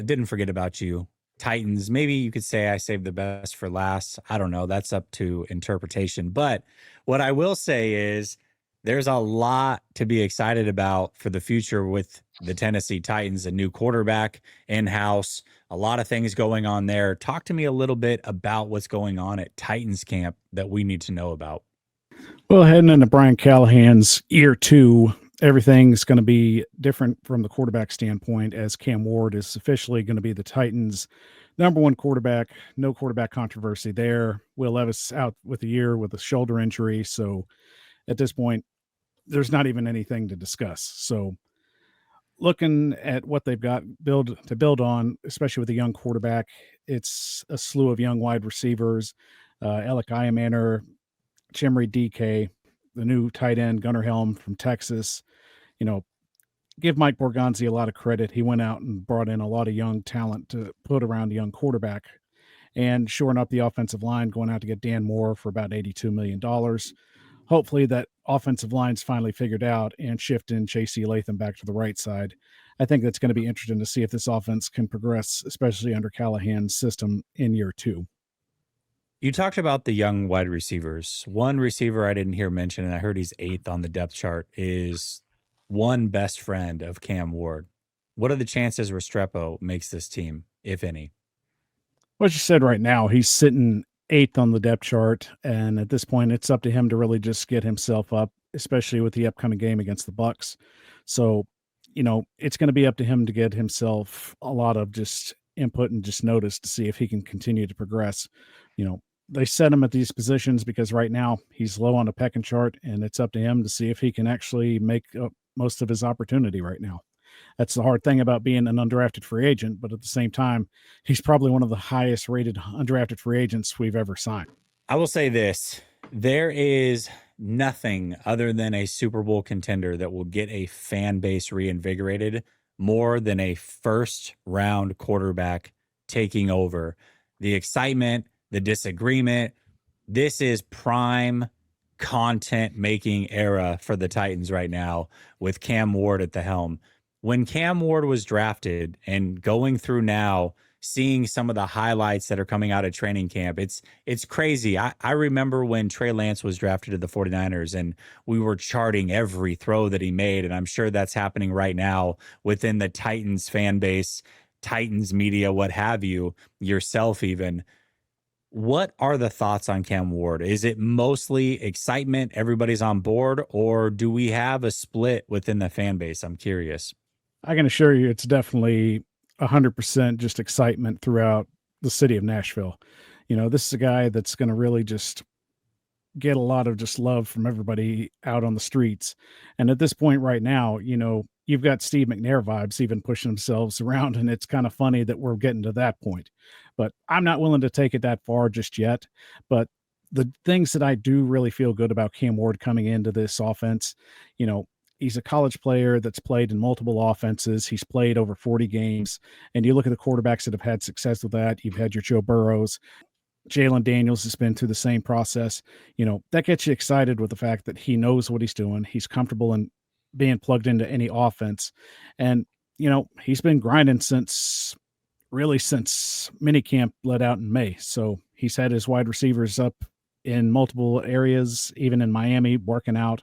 didn't forget about you. Titans, maybe you could say I saved the best for last. I don't know. That's up to interpretation. But what I will say is there's a lot to be excited about for the future with the Tennessee Titans, a new quarterback in house, a lot of things going on there. Talk to me a little bit about what's going on at Titans camp that we need to know about. Well, heading into Brian Callahan's year two, everything's going to be different from the quarterback standpoint, as Cam Ward is officially going to be the Titans' number one quarterback. No quarterback controversy there. Will Levis out with a year with a shoulder injury. So at this point, there's not even anything to discuss. So looking at what they've got build on, especially with a young quarterback, it's a slew of young wide receivers. Alec Iamaner, Chimry DK, the new tight end Gunnar Helm from Texas. You know, give Mike Borgonzi a lot of credit. He went out and brought in a lot of young talent to put around a young quarterback and shoring up the offensive line, going out to get Dan Moore for about $82 million. Hopefully that offensive line's finally figured out and shifting Chase E. Latham back to the right side. I think that's going to be interesting to see if this offense can progress, especially under Callahan's system in year two. You talked about the young wide receivers. One receiver I didn't hear mentioned, and I heard he's 8th on the depth chart, is one best friend of Cam Ward. What are the chances Restrepo makes this team, if any? What you said right now, he's sitting 8th on the depth chart, and at this point, it's up to him to really just get himself up, especially with the upcoming game against the Bucks. So, it's going to be up to him to get himself a lot of just input and just notice to see if he can continue to progress. They set him at these positions because right now he's low on the pecking chart, and it's up to him to see if he can actually make up most of his opportunity right now. That's the hard thing about being an undrafted free agent, but at the same time, he's probably one of the highest rated undrafted free agents we've ever signed. I will say this. There is nothing other than a Super Bowl contender that will get a fan base reinvigorated more than a first-round quarterback taking over. The excitement, the disagreement. This is prime content-making era for the Titans right now with Cam Ward at the helm. When Cam Ward was drafted and going through now, seeing some of the highlights that are coming out of training camp, it's crazy. I remember when Trey Lance was drafted to the 49ers and we were charting every throw that he made, and I'm sure that's happening right now within the Titans fan base, Titans media, what have you, yourself even. What are the thoughts on Cam Ward? Is it mostly excitement, everybody's on board, or do we have a split within the fan base? I'm curious. I can assure you it's definitely 100% just excitement throughout the city of Nashville. This is a guy that's going to really just get a lot of just love from everybody out on the streets. And at this point right now, you've got Steve McNair vibes even pushing themselves around, and it's kind of funny that we're getting to that point. But I'm not willing to take it that far just yet. But the things that I do really feel good about Cam Ward coming into this offense, he's a college player that's played in multiple offenses. He's played over 40 games. And you look at the quarterbacks that have had success with that. You've had your Joe Burrows. Jalen Daniels has been through the same process. That gets you excited with the fact that he knows what he's doing. He's comfortable in being plugged into any offense. And, he's been grinding since minicamp let out in May. So he's had his wide receivers up in multiple areas, even in Miami, working out,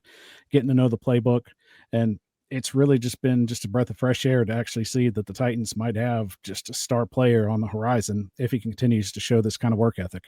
getting to know the playbook. And it's really just been just a breath of fresh air to actually see that the Titans might have just a star player on the horizon if he continues to show this kind of work ethic.